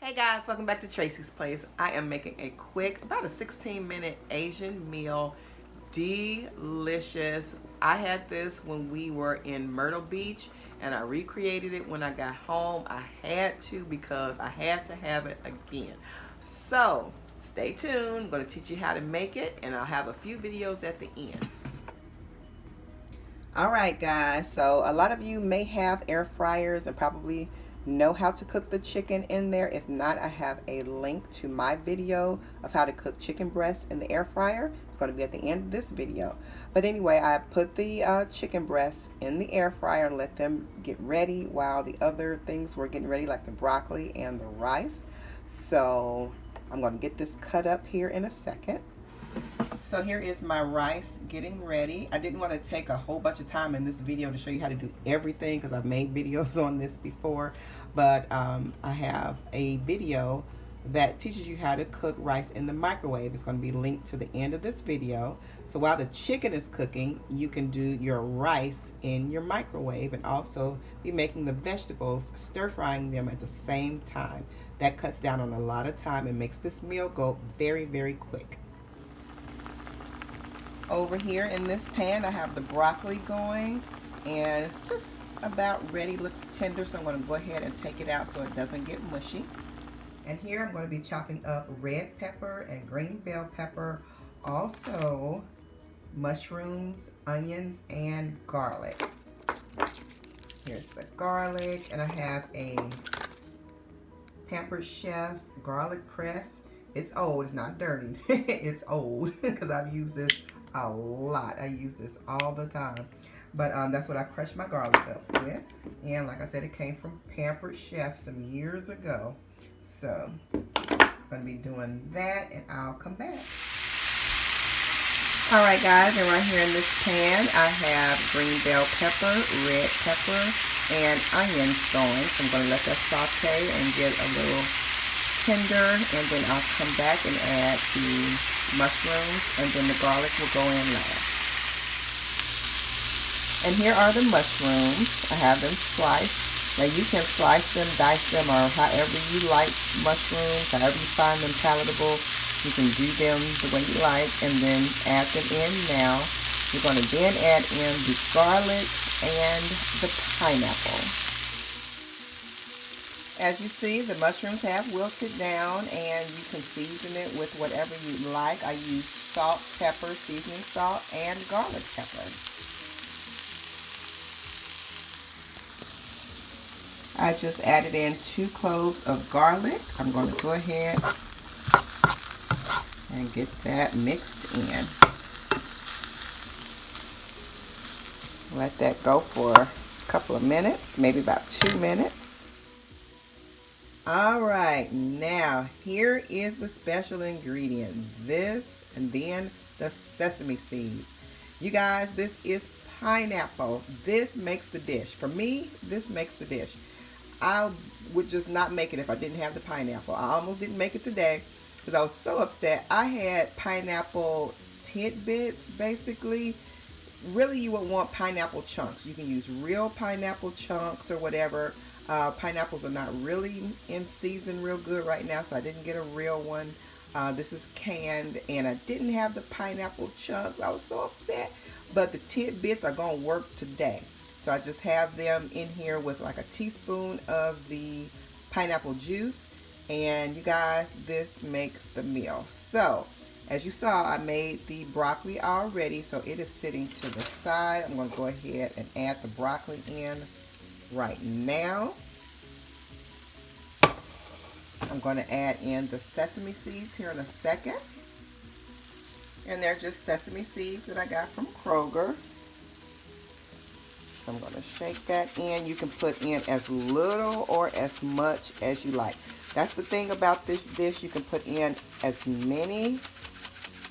Hey guys, welcome back to Tracie's Place. I am making a quick, about a 16-minute Asian meal. Delicious. I had this when we were in Myrtle Beach and I recreated it when I got home. I had to because I had to have it again. So stay tuned. I'm going to teach you how to make it and I'll have a few videos at the end. Alright guys, so a lot of you may have air fryers and probably know how to cook the chicken in there. If not, I have a link to my video of how to cook chicken breasts in the air fryer. It's going to be at the end of this video. But anyway, I put the chicken breasts in the air fryer and let them get ready while the other things were getting ready, like the broccoli and the rice. So I'm going to get this cut up here in a second. So here is my rice getting ready. I didn't want to take a whole bunch of time in this video to show you how to do everything because I've made videos on this before, but I have a video that teaches you how to cook rice in the microwave. It's going to be linked to the end of this video. So while the chicken is cooking, you can do your rice in your microwave and also be making the vegetables, stir frying them at the same time. That cuts down on a lot of time and makes this meal go very, very quick. Over here in this pan, I have the broccoli going, and it's just about ready. Looks tender, so I'm going to go ahead and take it out so it doesn't get mushy. And here I'm going to be chopping up red pepper and green bell pepper, also mushrooms, onions, and garlic. Here's the garlic, and I have a Pampered Chef garlic press. It's old, it's not dirty. It's old because I've used this a lot. I use this all the time, but that's what I crushed my garlic up with, and like I said, it came from Pampered Chef some years ago. So I'm going to be doing that and I'll come back. Alright guys, and right here in this pan I have green bell pepper, red pepper, and onions going. So I'm going to let that saute and get a little tender, and then I'll come back and add the mushrooms, and then the garlic will go in last. And here are the mushrooms. I have them sliced. Now you can slice them, dice them, or however you like mushrooms, however you find them palatable. You can do them the way you like, and then add them in now. You're going to then add in the garlic and the pineapple. As you see, the mushrooms have wilted down, and you can season it with whatever you like. I use salt, pepper, seasoning salt, and garlic pepper. I just added in 2 cloves of garlic. I'm going to go ahead and get that mixed in. Let that go for a couple of minutes, maybe about 2 minutes. Alright, now here is the special ingredient. This and then the sesame seeds. You guys, this is pineapple. This makes the dish. For me, this makes the dish. I would just not make it if I didn't have the pineapple. I almost didn't make it today because I was so upset. I had pineapple tidbits, basically. Really, you would want pineapple chunks. You can use real pineapple chunks or whatever. Pineapples are not really in season real good right now, so I didn't get a real one. This is canned, and I didn't have the pineapple chunks. I was so upset, but the tidbits are going to work today. So I just have them in here with like a teaspoon of the pineapple juice, and you guys, this makes the meal. So as you saw, I made the broccoli already, so it is sitting to the side. I'm going to go ahead and add the broccoli in right now. I'm going to add in the sesame seeds here in a second. And they're just sesame seeds that I got from Kroger. So I'm going to shake that in. You can put in as little or as much as you like. That's the thing about this dish. You can put in as many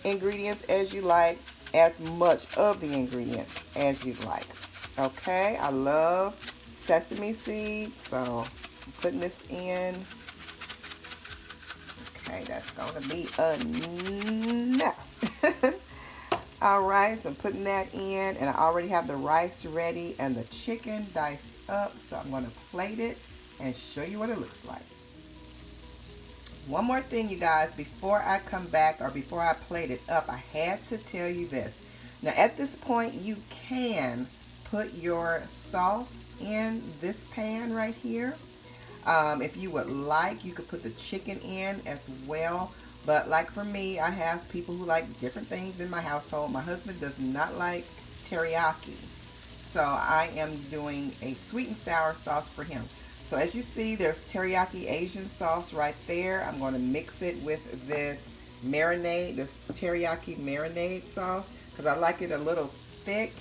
ingredients as you like, as much of the ingredients as you like. Okay, I love sesame seeds, so I'm putting this in. Okay, that's going to be enough. Alright, so I'm putting that in, and I already have the rice ready and the chicken diced up, so I'm going to plate it and show you what it looks like. One more thing, you guys, before I come back or before I plate it up, I had to tell you this. Now, at this point, you can put your sauce in this pan right here. If you would like, you could put the chicken in as well. But like for me, I have people who like different things in my household. My husband does not like teriyaki. So I am doing a sweet and sour sauce for him. So as you see, there's teriyaki Asian sauce right there. I'm going to mix it with this marinade, this teriyaki marinade sauce, because I like it a little thick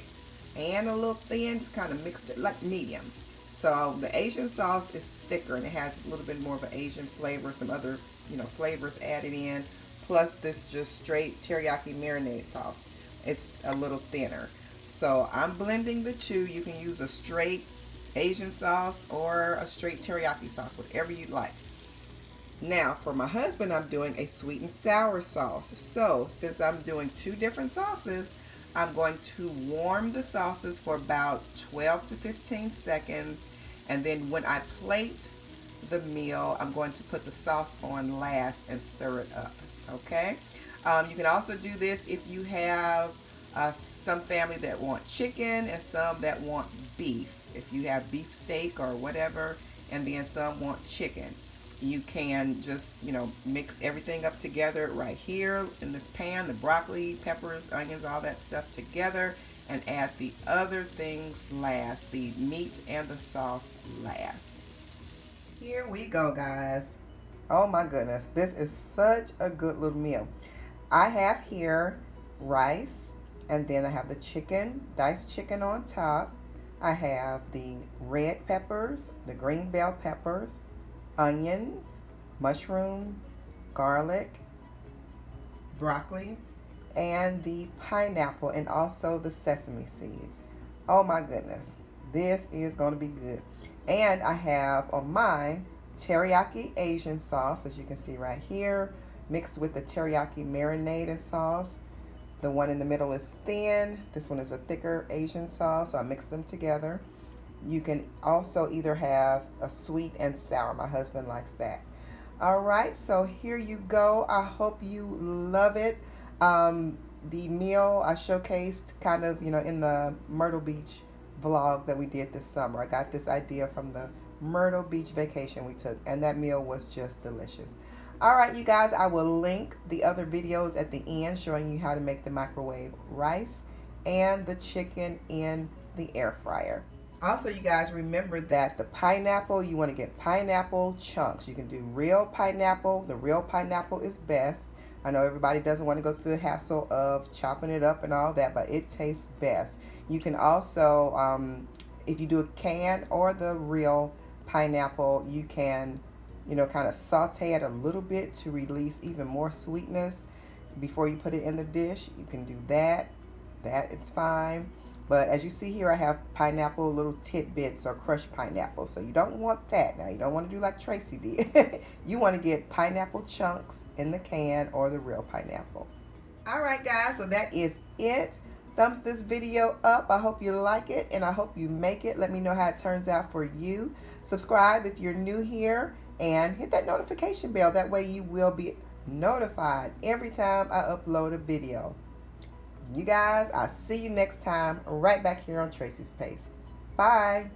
and a little thin, just kind of mixed it like medium. So the Asian sauce is thicker and it has a little bit more of an Asian flavor, some other, flavors added in, plus this just straight teriyaki marinade sauce. It's a little thinner. So I'm blending the two. You can use a straight Asian sauce or a straight teriyaki sauce, whatever you'd like. Now for my husband, I'm doing a sweet and sour sauce. So since I'm doing two different sauces, I'm going to warm the sauces for about 12 to 15 seconds. And then when I plate the meal, I'm going to put the sauce on last and stir it up. Okay? You can also do this if you have some family that want chicken and some that want beef. If you have beef steak or whatever, and then some want chicken. You can just, mix everything up together right here in this pan, the broccoli, peppers, onions, all that stuff together, and add the other things last, the meat and the sauce last. Here we go, guys. Oh my goodness, this is such a good little meal. I have here rice, and then I have the chicken, diced chicken on top. I have the red peppers, the green bell peppers, onions, mushroom, garlic, broccoli, and the pineapple, and also the sesame seeds. Oh my goodness, this is going to be good. And I have on mine teriyaki Asian sauce, as you can see right here, mixed with the teriyaki marinade sauce. The one in the middle is thin. This one is a thicker Asian sauce, so I mixed them together. You can also either have a sweet and sour. My husband likes that. All right, so here you go. I hope you love it. The meal I showcased kind of, in the Myrtle Beach vlog that we did this summer. I got this idea from the Myrtle Beach vacation we took, and that meal was just delicious. All right, you guys, I will link the other videos at the end showing you how to make the microwave rice and the chicken in the air fryer. Also, you guys, remember that the pineapple, you want to get pineapple chunks. You can do real pineapple. The real pineapple is best. I know everybody doesn't want to go through the hassle of chopping it up and all that, but it tastes best. You can also, if you do a can or the real pineapple, you can, kind of saute it a little bit to release even more sweetness before you put it in the dish. You can do that. That is fine. But as you see here, I have pineapple little tidbits or crushed pineapple. So you don't want that. Now, you don't want to do like Tracie did. You want to get pineapple chunks in the can or the real pineapple. All right, guys. So that is it. Thumbs this video up. I hope you like it, and I hope you make it. Let me know how it turns out for you. Subscribe if you're new here, and hit that notification bell. That way you will be notified every time I upload a video. You guys, I'll see you next time right back here on Tracie's Pace. Bye.